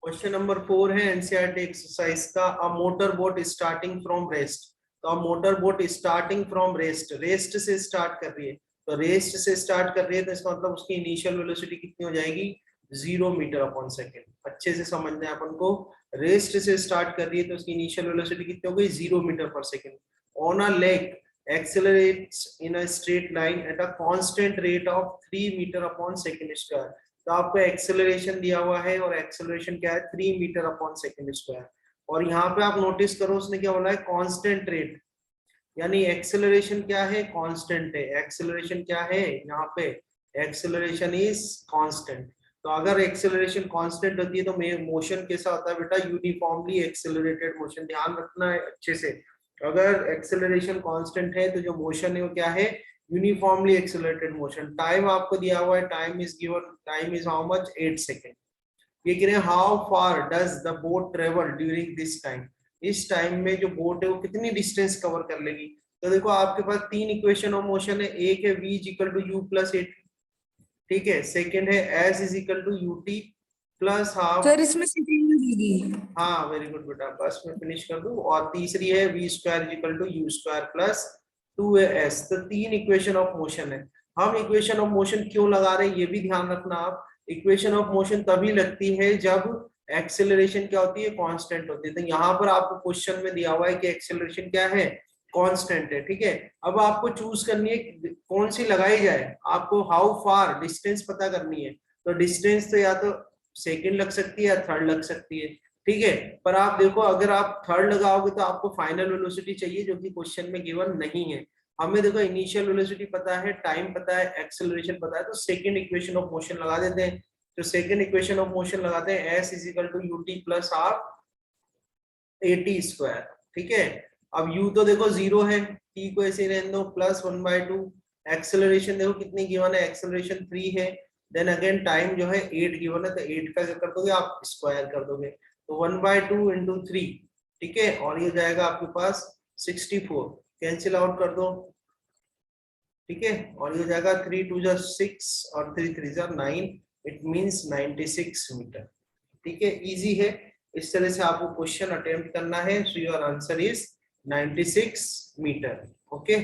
Question number 4 है NCERT exercise का। A motor boat starting from rest. तो a motor boat starting from rest, rest से start कर रही है। तो रेस्ट से स्टार्ट कर रही है तो इसका मतलब उसकी इनिशियल वेलोसिटी कितनी हो जाएगी, 0 मीटर अपॉन सेकेंड। अच्छे से समझना है अपन को, रेस्ट से स्टार्ट कर रही है तो उसकी इनिशियल वेलोसिटी कितनी हो गई, 0 मीटर पर second. On a lake accelerates in a straight line at a constant rate of 3 metre upon second square. तो आपको एक्सेलरेशन दिया हुआ है और एक्सेलरेशन क्या है, 3 मीटर अपॉन सेकेंड स्क्वायर। और यहाँ पे आप नोटिस करो उसने क्या बोला है, कांस्टेंट रेट, यानी एक्सेलरेशन क्या है, कांस्टेंट है। एक्सेलरेशन क्या है यहाँ पे, एक्सेलरेशन इज कांस्टेंट। तो अगर एक्सेलरेशन कांस्टेंट होती है तो मोशन कैसा होता है बेटा, यूनिफॉर्मली एक्सेलरेटेड मोशन। ध्यान रखना है अच्छे से, अगर एक्सेलरेशन कांस्टेंट है तो जो मोशन है वो क्या है, यूनिफॉर्मली एक्सेलरेटेड मोशन। टाइम आपको दिया हुआ है, time is given, time is how much, 8 second. ये कह रहे हैं how far does the boat travel during this time. इस टाइम में जो बोट है वो कितनी डिस्टेंस कवर कर लेगी। तो देखो आपके पास तीन इक्वेशन ऑफ मोशन है, एक है v is equal to u plus at, ठीक है। सेकेंड है s is equal to u t plus half. Sir इसमें सेकंड दीदी। हाँ वेरी गुड बेटा, बस मैं फिनिश कर दूं। और तीसरी है v square is equal to u square plus 2as। तो तीन इक्वेशन ऑफ मोशन है। हम इक्वेशन ऑफ मोशन क्यों लगा रहे हैं ये भी ध्यान रखना आप। इक्वेशन ऑफ मोशन तभी लगती है जब एक्सेलरेशन क्या होती है, कांस्टेंट होती है। तो यहाँ पर आपको क्वेश्चन में दिया हुआ है कि एक्सेलरेशन क्या है, कांस्टेंट है, ठीक है। अब आपको चूज करनी है कौन सी लगाई जाए। आपको हाउ फार डिस्टेंस पता करनी है। तो डिस्टेंस तो या तो सेकंड लग सकती है या थर्ड लग सकती है, ठीक है। पर आप देखो अगर आप थर्ड लगाओगे तो आपको फाइनल वेलोसिटी चाहिए जो कि क्वेश्चन में गिवन नहीं है। हमें देखो इनिशियल वेलोसिटी पता है, टाइम पता है, एक्सेलरेशन पता है, तो सेकंड इक्वेशन ऑफ मोशन लगा देते हैं। तो सेकंड इक्वेशन ऑफ मोशन लगाते हैं, s is equal to ut plus half at square, ठीक है। अब u तो देखो 0 है, t को ऐसे रहने दो, प्लस 1/2। एक्सेलरेशन देखो कितनी गिवन है, एक्सेलरेशन 3 है। देन अगेन टाइम जो है 8 गिवन है, तो 8 का क्या कर दोगे आप, स्क्वायर कर दोगे। तो 1/2 इंटू 3, ठीक है। और ये जाएगा आपके पास 64, कैंसिल आउट कर दो, ठीक है। और ये जाएगा 3 2 जा 6 और 3 3 जा 9, इट मींस 96 मीटर, ठीक है। इजी है, इस तरह से आपको क्वेश्चन अटेम्प्ट करना है। So your answer is 96 metre, okay.